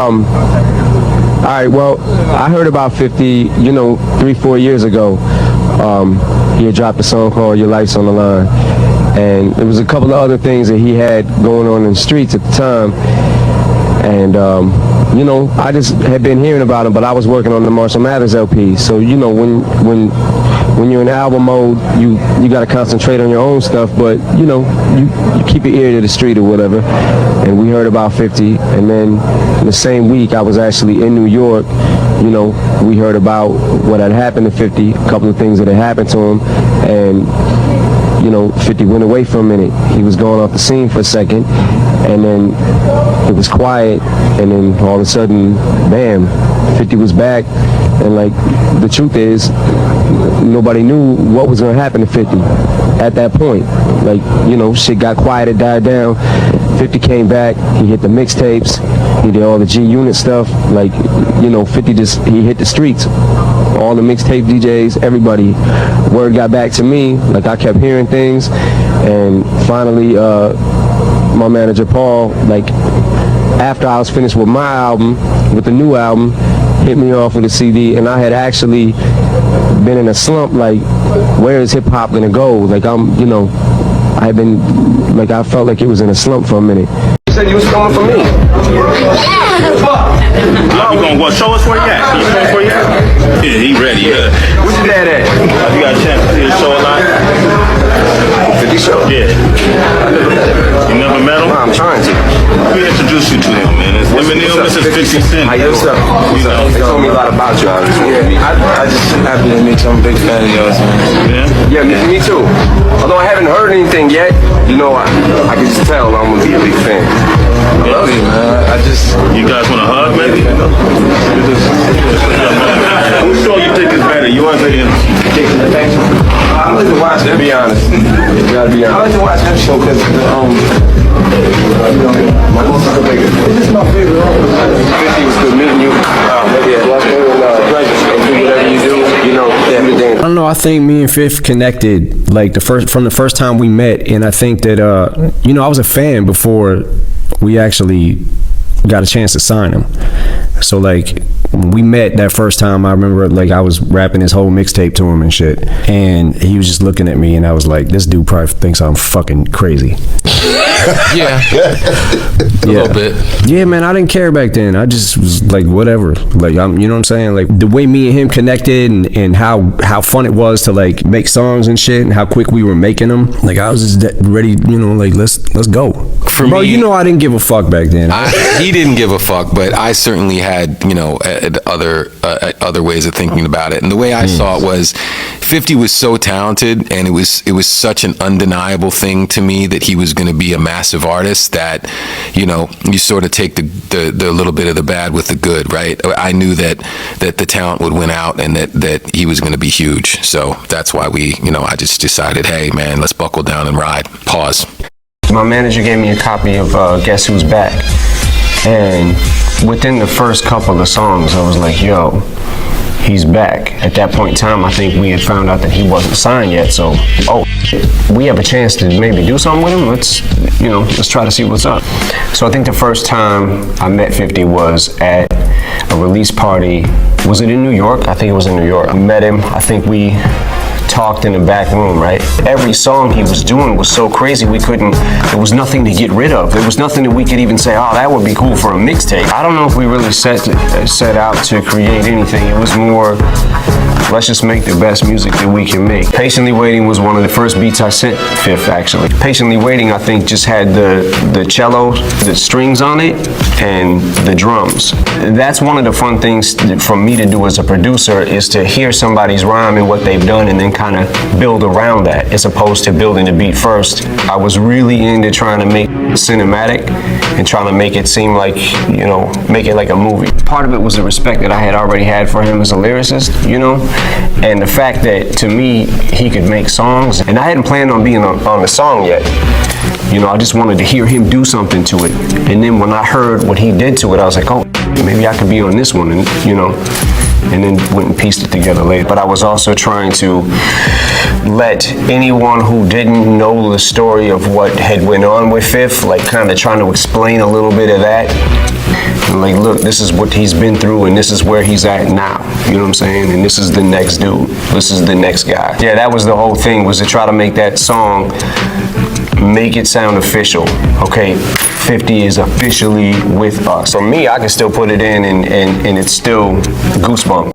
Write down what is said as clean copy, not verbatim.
All right, well, I heard about 50, 3-4 years ago. He had dropped a song called Your Life's on the Line. And there was a couple of other things that he had going on in the streets at the time. And, I just had been hearing about him, but I was working on the Marshall Mathers LP. So, when you're in album mode, you got to concentrate on your own stuff, but, you keep your ear to the street or whatever. And we heard about 50. And then the same week, I was actually in New York. We heard about what had happened to 50, a couple of things that had happened to him. And 50 went away for a minute. He was going off the scene for a second, and then it was quiet, and then all of a sudden, bam, 50 was back. And the truth is, nobody knew what was going to happen to 50 at that point. Shit got quiet, it died down. 50 came back, he hit the mixtapes, he did all the G-Unit stuff. 50 he hit the streets. All the mixtape DJs, everybody. Word got back to me, I kept hearing things, and finally, my manager Paul, after I was finished with my album, with the new album, hit me off with a CD, and I had actually been in a slump, where is hip-hop gonna go? I had been, I felt like it was in a slump for a minute. You said you was coming for me. You gonna what? Show us where you at? Can you show us where you at? Yeah, he ready. Yeah. Where's your dad at? You got a chance to see the show a lot? 50 show? Yeah. You never met him? No, I'm trying to. Let me introduce you to him, man. It's Eminem, this is 50 Cent. How you doing? They told me a lot about you. I just happy to meet you. I'm a big fan of yours, man. Yeah, me too. Although I haven't heard anything yet, I can just tell I'm gonna be a big fan. I love you, man. You guys want a hug, maybe? Whose show you think is better? Yours or his? I like to watch it, to be honest. You gotta be honest. I like to watch that show because This is my favorite. 50 was good meeting you. Whatever you do, everything. I don't know. I think me and Fifth connected from the first time we met, and I think that I was a fan before we actually got a chance to sign him. So when we met that first time, I remember I was rapping his whole mixtape to him and shit, and he was just looking at me, and I was like, this dude probably thinks I'm fucking crazy. Yeah. A little bit. Yeah, man, I didn't care back then. I just was whatever. I'm, you know what I'm saying? The way me and him connected, and how fun it was to make songs and shit, and how quick we were making them. I was just ready, let's go. For me, I didn't give a fuck back then. He didn't give a fuck, but I certainly had, other ways of thinking about it. And the way I saw it was 50 was so talented, and it was such an undeniable thing to me that he was going to be a massive artist that, you sort of take the little bit of the bad with the good, right? I knew that the talent would win out, and that he was going to be huge. So that's why I just decided, hey man, let's buckle down and ride. Pause. My manager gave me a copy of Guess Who's Back, and within the first couple of songs, I was like, yo, he's back. At that point in time, I think we had found out that he wasn't signed yet, so, we have a chance to maybe do something with him. Let's try to see what's up. So I think the first time I met 50 was at a release party. Was it in New York? I think it was in New York. I met him. I think we talked in the back room, right? Every song he was doing was so crazy there was nothing to get rid of. There was nothing that we could even say, oh, that would be cool for a mixtape. I don't know if we really set out to create anything. It was more, let's just make the best music that we can make. Patiently Waiting was one of the first beats I sent Fifth, actually. Patiently Waiting, I think, just had the cello, the strings on it, and the drums. That's one of the fun things for me to do as a producer, is to hear somebody's rhyme and what they've done, and then kind of build around that, as opposed to building the beat first. I was really into trying to make it cinematic and trying to make it seem like, make it like a movie. Part of it was the respect that I had already had for him as a lyricist, and the fact that, to me, he could make songs, and I hadn't planned on being on the song yet. I just wanted to hear him do something to it. And then when I heard what he did to it, I was like, oh, maybe I could be on this one, and and then went and pieced it together later. But I was also trying to let anyone who didn't know the story of what had went on with Fifth, like kind of trying to explain a little bit of that. And like, look, this is what he's been through and this is where he's at now. You know what I'm saying? And this is the next dude. This is the next guy. Yeah, that was the whole thing, was to try to make that song, make it sound official. Okay, 50 is officially with us. For me, I can still put it in and it's still goosebumps.